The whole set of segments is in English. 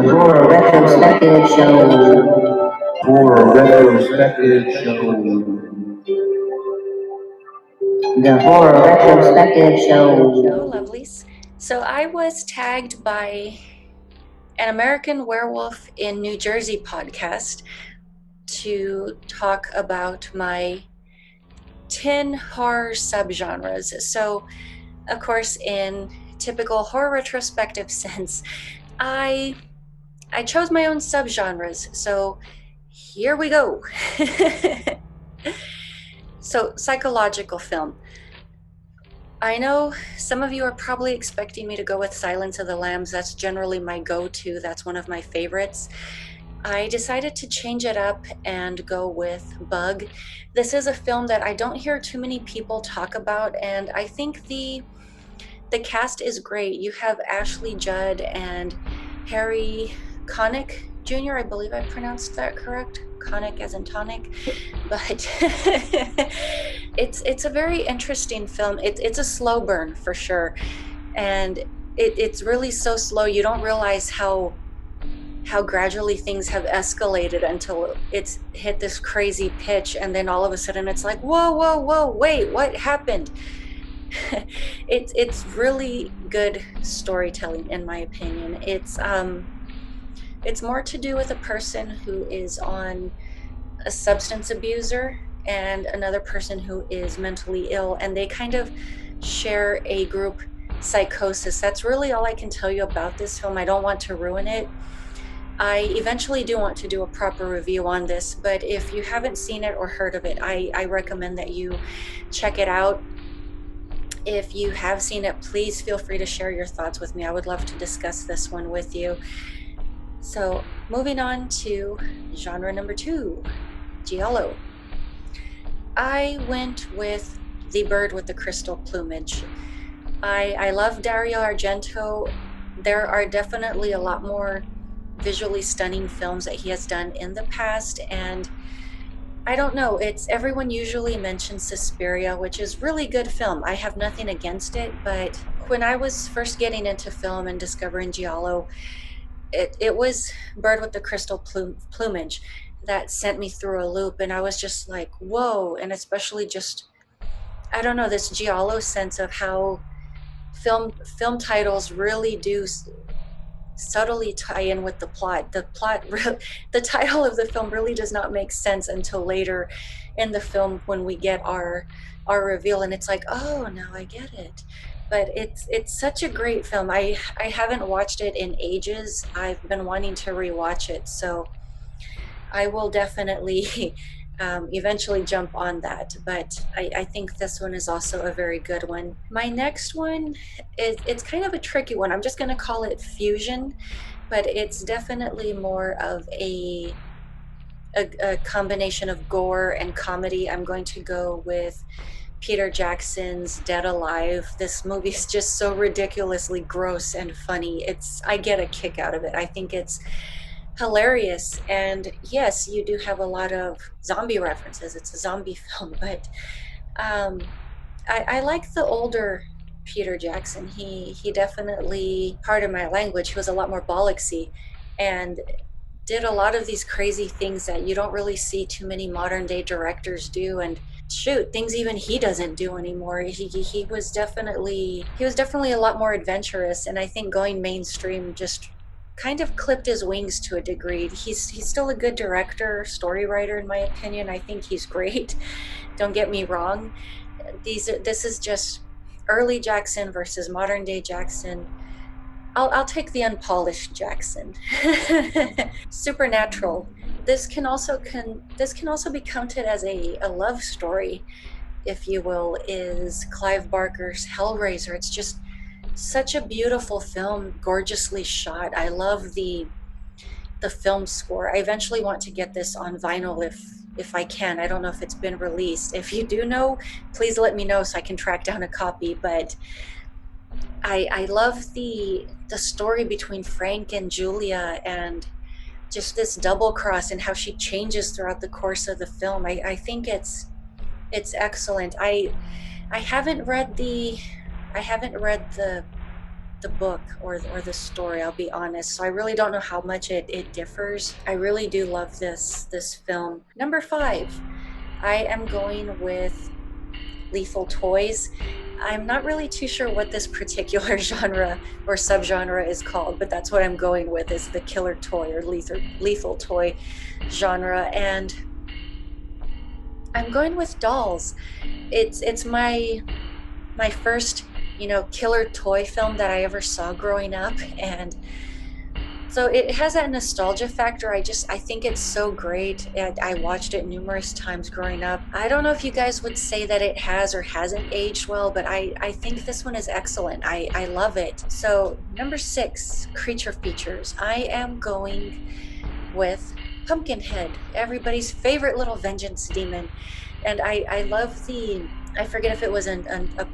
For a retrospective show. The Horror Retrospective Show. Hello, lovelies. So I was tagged by an American Werewolf in New Jersey podcast to talk about my 10 horror subgenres. So, of course, in typical horror retrospective sense, I chose my own subgenres. So here we go. So, psychological film. I know some of you are probably expecting me to go with Silence of the Lambs. That's generally my go-to. That's one of my favorites. I decided to change it up and go with Bug. This is a film that I don't hear too many people talk about, and I think the cast is great. You have Ashley Judd and Harry Connick Jr. I believe I pronounced that correct. Connick as in tonic. But it's a very interesting film. It's a slow burn for sure, and it's really so slow. You don't realize how gradually things have escalated until it's hit this crazy pitch, and then all of a sudden it's like, whoa, wait, what happened? It's really good storytelling, in my opinion. It's more to do with a person who is on a substance abuser and another person who is mentally ill, and they kind of share a group psychosis. That's really all I can tell you about this film. I don't want to ruin it. I eventually do want to do a proper review on this, but if you haven't seen it or heard of it, I recommend that you check it out. If you have seen it, please feel free to share your thoughts with me. I would love to discuss this one with you. So, moving on to genre number 2, Giallo. I went with The Bird with the Crystal Plumage. I love Dario Argento. There are definitely a lot more visually stunning films that he has done in the past, and I don't know, everyone usually mentions Suspiria, which is really good film. I have nothing against it, but when I was first getting into film and discovering Giallo, it was Bird with the Crystal Plumage that sent me through a loop, and I was just like, whoa. And especially just, I don't know, this Giallo sense of how film titles really do subtly tie in with the plot. The title of the film really does not make sense until later in the film when we get our reveal, and it's like, oh, now I get it. But it's such a great film. I haven't watched it in ages. I've been wanting to rewatch it, so I will definitely eventually jump on that. But I think this one is also a very good one. My next one it's kind of a tricky one. I'm just going to call it fusion, but it's definitely more of a combination of gore and comedy. I'm going to go with Peter Jackson's Dead Alive. This movie is just so ridiculously gross and funny. I get a kick out of it. I think it's hilarious, and yes, you do have a lot of zombie references. It's a zombie film, but I like the older Peter Jackson. He definitely, pardon my language, he was a lot more bollocksy and did a lot of these crazy things that you don't really see too many modern day directors do, and shoot, things even he doesn't do anymore. He was definitely a lot more adventurous, and I think going mainstream just kind of clipped his wings to a degree. He's still a good director, story writer, in my opinion. I think he's great. Don't get me wrong. This is just early Jackson versus modern day Jackson. I'll take the unpolished Jackson. Supernatural. This can also be counted as a love story, if you will, is Clive Barker's Hellraiser. It's just such a beautiful film, gorgeously shot. I love the film score. I eventually want to get this on vinyl if I can. I don't know if it's been released. If you do know, please let me know so I can track down a copy. But I love the story between Frank and Julia, and just this double cross and how she changes throughout the course of the film. I think it's excellent. I haven't read the the book or the story, I'll be honest. So I really don't know how much it differs. I really do love this film. Number 5, I am going with Lethal Toys. I'm not really too sure what this particular genre or subgenre is called, but that's what I'm going with, is the killer toy or lethal toy genre. And I'm going with dolls. It's my first, killer toy film that I ever saw growing up, and so it has that nostalgia factor. I think it's so great. I watched it numerous times growing up. I don't know if you guys would say that it has or hasn't aged well, but I think this one is excellent. I love it. So number 6, creature features. I am going with Pumpkinhead, everybody's favorite little vengeance demon. And I love I forget if it was a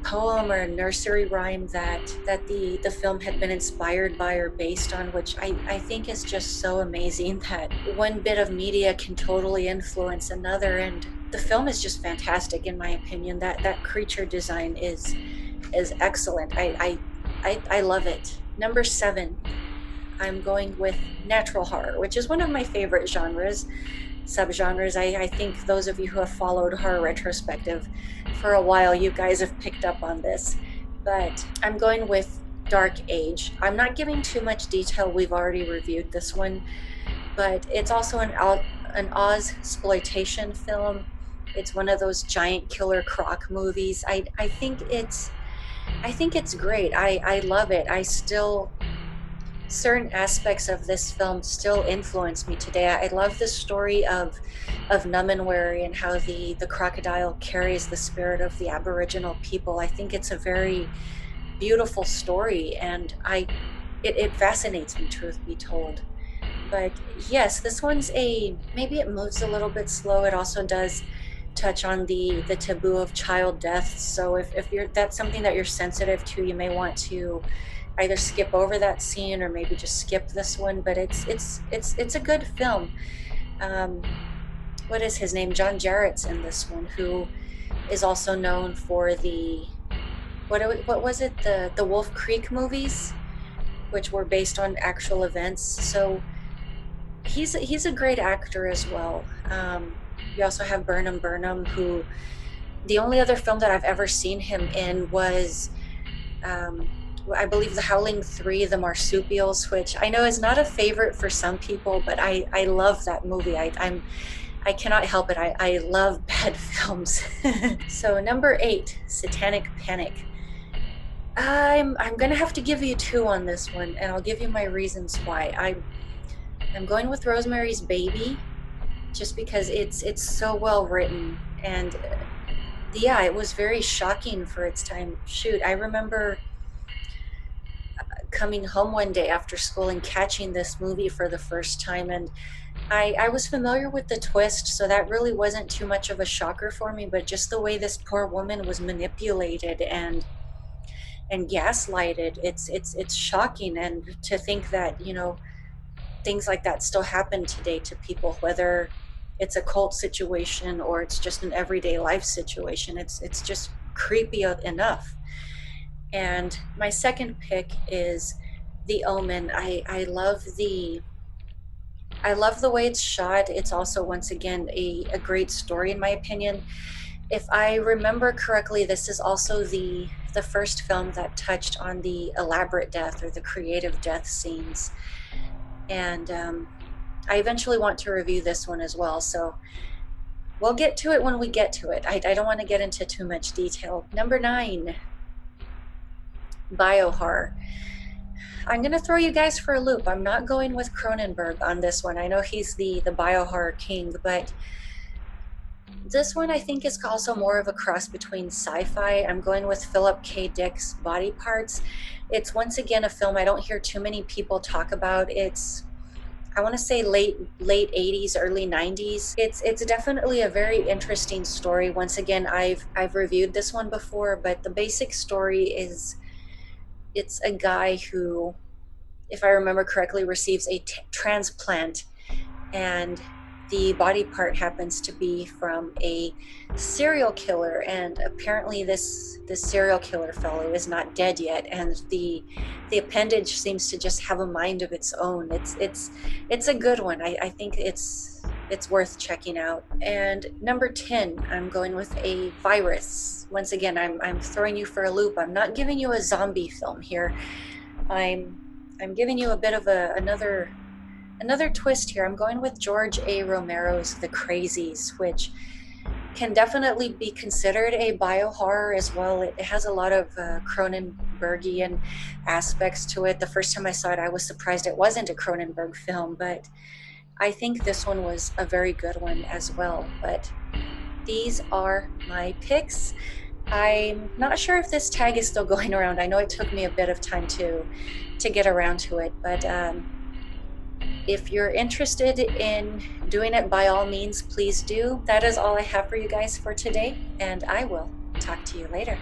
poem or a nursery rhyme that the film had been inspired by or based on, which I think is just so amazing that one bit of media can totally influence another. And the film is just fantastic, in my opinion. That creature design is excellent. I love it. Number 7, I'm going with natural horror, which is one of my favorite subgenres. I think those of you who have followed Horror Retrospective for a while, you guys have picked up on this. But I'm going with Dark Age. I'm not giving too much detail. We've already reviewed this one, but it's also an Oz exploitation film. It's one of those giant killer croc movies. I think it's great. I love it. I still Certain aspects of this film still influence me today. I love the story of Numenwary and how the crocodile carries the spirit of the Aboriginal people. I think it's a very beautiful story, and it fascinates me, truth be told. But yes, this one's maybe it moves a little bit slow. It also does touch on the taboo of child death. So if you're that's something that you're sensitive to, you may want to either skip over that scene or maybe just skip this one. But it's a good film. Um, what is his name? John Jarrett's in this one, who is also known for what was it, the Wolf Creek movies, which were based on actual events. So he's a great actor as well. You also have Burnham, who the only other film that I've ever seen him in was, um, I believe, The Howling 3, The Marsupials, which I know is not a favorite for some people, but I love that movie. I cannot help it. I love bad films. So number 8, Satanic Panic. I'm gonna have to give you 2 on this one, and I'll give you my reasons why. I'm going with Rosemary's Baby, just because it's so well written, and yeah, it was very shocking for its time. Shoot, I remember coming home one day after school and catching this movie for the first time, and I was familiar with the twist, so that really wasn't too much of a shocker for me. But just the way this poor woman was manipulated and gaslighted, it's shocking. And to think that, things like that still happen today to people, whether it's a cult situation or it's just an everyday life situation. It's just creepy enough. And my second pick is The Omen. I love the way it's shot. It's also, once again, a great story, in my opinion. If I remember correctly, this is also the first film that touched on the elaborate death or the creative death scenes. And I eventually want to review this one as well. So we'll get to it when we get to it. I don't want to get into too much detail. Number 9, biohorror. I'm going to throw you guys for a loop. I'm not going with Cronenberg on this one. I know he's the biohorror king, but this one I think is also more of a cross between sci-fi. I'm going with Philip K. Dick's Body Parts. It's once again a film I don't hear too many people talk about. I want to say late 80s, early 90s. It's definitely a very interesting story. Once again, I've reviewed this one before, but the basic story is it's a guy who, if I remember correctly, receives a transplant, and the body part happens to be from a serial killer, and apparently this serial killer fellow is not dead yet, and the appendage seems to just have a mind of its own. It's a good one. I think it's worth checking out. And number 10, I'm going with a virus. Once again, I'm throwing you for a loop. I'm not giving you a zombie film here. I'm giving you a bit of another twist here. I'm going with George A. Romero's The Crazies, which can definitely be considered a biohorror as well. It has a lot of Cronenbergian aspects to it. The first time I saw it, I was surprised it wasn't a Cronenberg film, but I think this one was a very good one as well. But these are my picks. I'm not sure if this tag is still going around. I know it took me a bit of time to get around to it, but if you're interested in doing it, by all means, please do. That is all I have for you guys for today, and I will talk to you later.